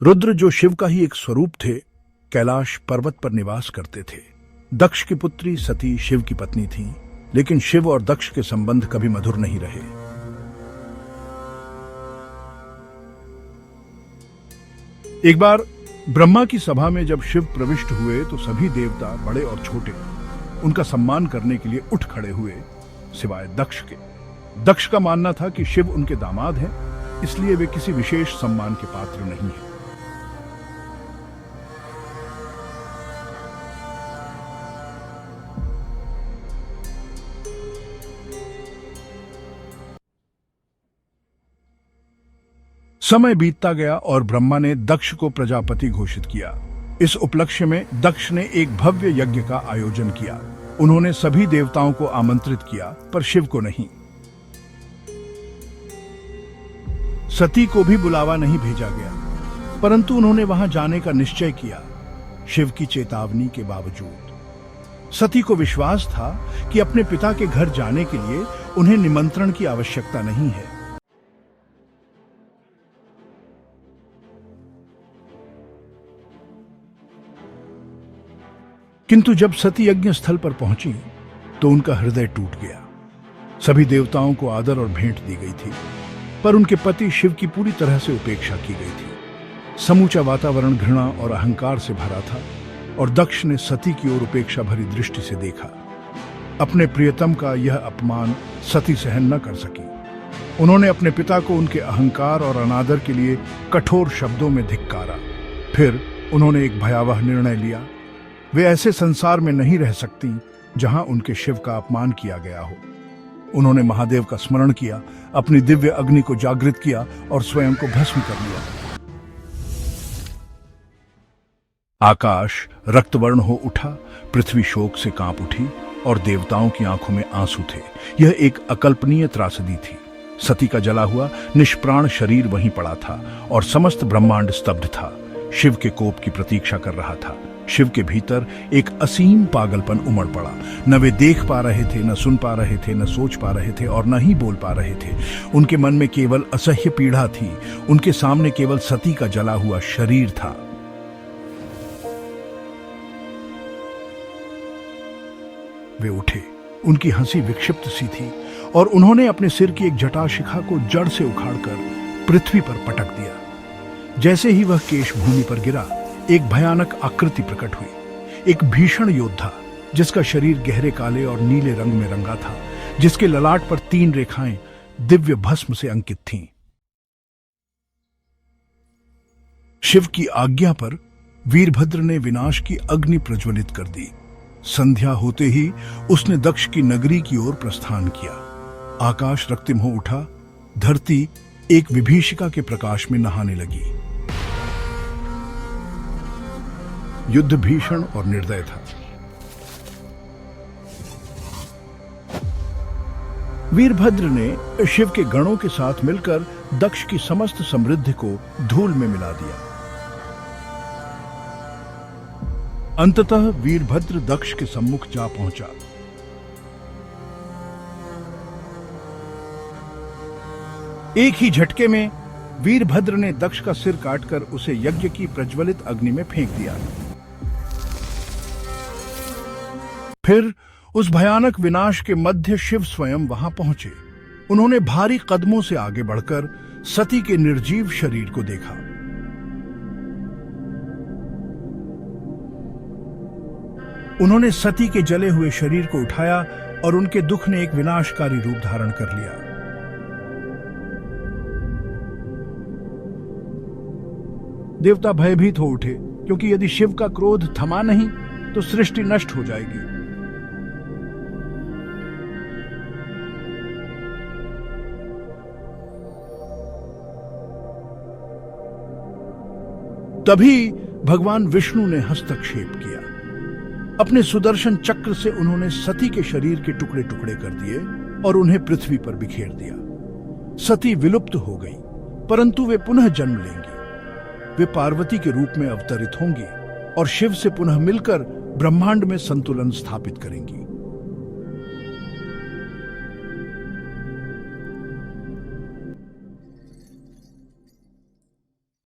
रुद्र, जो शिव का ही एक स्वरूप थे, कैलाश पर्वत पर निवास करते थे। दक्ष की पुत्री सती शिव की पत्नी थी, लेकिन शिव और दक्ष के संबंध कभी मधुर नहीं रहे। एक बार ब्रह्मा की सभा में जब शिव प्रविष्ट हुए तो सभी देवता, बड़े और छोटे, उनका सम्मान करने के लिए उठ खड़े हुए, सिवाय दक्ष के। दक्ष का मानना था कि शिव उनके दामाद हैं, इसलिए वे किसी विशेष सम्मान के पात्र नहीं हैं। समय बीतता गया और ब्रह्मा ने दक्ष को प्रजापति घोषित किया। इस उपलक्ष्य में दक्ष ने एक भव्य यज्ञ का आयोजन किया। उन्होंने सभी देवताओं को आमंत्रित किया, पर शिव को नहीं। सती को भी बुलावा नहीं भेजा गया, परंतु उन्होंने वहां जाने का निश्चय किया, शिव की चेतावनी के बावजूद। सती को विश्वास था कि अपने पिता के घर जाने के लिए उन्हें निमंत्रण की आवश्यकता नहीं है। किंतु जब सती यज्ञ स्थल पर पहुंची तो उनका हृदय टूट गया। सभी देवताओं को आदर और भेंट दी गई थी, पर उनके पति शिव की पूरी तरह से उपेक्षा की गई थी। समूचा वातावरण घृणा और अहंकार से भरा था और दक्ष ने सती की ओर उपेक्षा भरी दृष्टि से देखा। अपने प्रियतम का यह अपमान सती सहन न कर सकी। उन्होंने अपने पिता को उनके अहंकार और अनादर के लिए कठोर शब्दों में धिक्कारा। फिर उन्होंने एक भयावह निर्णय लिया। वे ऐसे संसार में नहीं रह सकती जहां उनके शिव का अपमान किया गया हो। उन्होंने महादेव का स्मरण किया, अपनी दिव्य अग्नि को जागृत किया और स्वयं को भस्म कर लिया। आकाश रक्तवर्ण हो उठा, पृथ्वी शोक से कांप उठी और देवताओं की आंखों में आंसू थे। यह एक अकल्पनीय त्रासदी थी। सती का जला हुआ निष्प्राण शरीर वहीं पड़ा था और समस्त ब्रह्मांड स्तब्ध था। शिव के कोप की प्रतीक्षा कर रहा था। शिव के भीतर एक असीम पागलपन उमड़ पड़ा। न वे देख पा रहे थे, न सुन पा रहे थे, न सोच पा रहे थे और न ही बोल पा रहे थे। उनके मन में केवल असह्य पीड़ा थी। उनके सामने केवल सती का जला हुआ शरीर था। वे उठे। उनकी हंसी विक्षिप्त सी थी और उन्होंने अपने सिर की एक जटाशिखा को जड़ से उखाड़कर पृथ्वी पर पटक दिया। जैसे ही वह केश भूमि पर गिरा, एक भयानक आकृति प्रकट हुई। एक भीषण योद्धा, जिसका शरीर गहरे काले और नीले रंग में रंगा था, जिसके ललाट पर 3 रेखाएं दिव्य भस्म से अंकित थीं। शिव की आज्ञा पर वीरभद्र ने विनाश की अग्नि प्रज्वलित कर दी। संध्या होते ही उसने दक्ष की नगरी की ओर प्रस्थान किया। आकाश रक्तिम हो उठा। धरती एक विभीषिका के प्रकाश में नहाने लगी। युद्ध भीषण और निर्दय था। वीरभद्र ने शिव के गणों के साथ मिलकर दक्ष की समस्त समृद्धि को धूल में मिला दिया। अंततः वीरभद्र दक्ष के सम्मुख जा पहुंचा। एक ही झटके में वीरभद्र ने दक्ष का सिर काटकर उसे यज्ञ की प्रज्वलित अग्नि में फेंक दिया। फिर उस भयानक विनाश के मध्य शिव स्वयं वहां पहुंचे। उन्होंने भारी कदमों से आगे बढ़कर सती के निर्जीव शरीर को देखा। उन्होंने सती के जले हुए शरीर को उठाया और उनके दुख ने एक विनाशकारी रूप धारण कर लिया। देवता भयभीत हो उठे, क्योंकि यदि शिव का क्रोध थमा नहीं तो सृष्टि नष्ट हो जाएगी। तभी भगवान विष्णु ने हस्तक्षेप किया। अपने सुदर्शन चक्र से उन्होंने सती के शरीर के टुकड़े टुकड़े कर दिए और उन्हें पृथ्वी पर बिखेर दिया। सती विलुप्त हो गई, परंतु वे पुनः जन्म लेंगी। वे पार्वती के रूप में अवतरित होंगी और शिव से पुनः मिलकर ब्रह्मांड में संतुलन स्थापित करेंगी।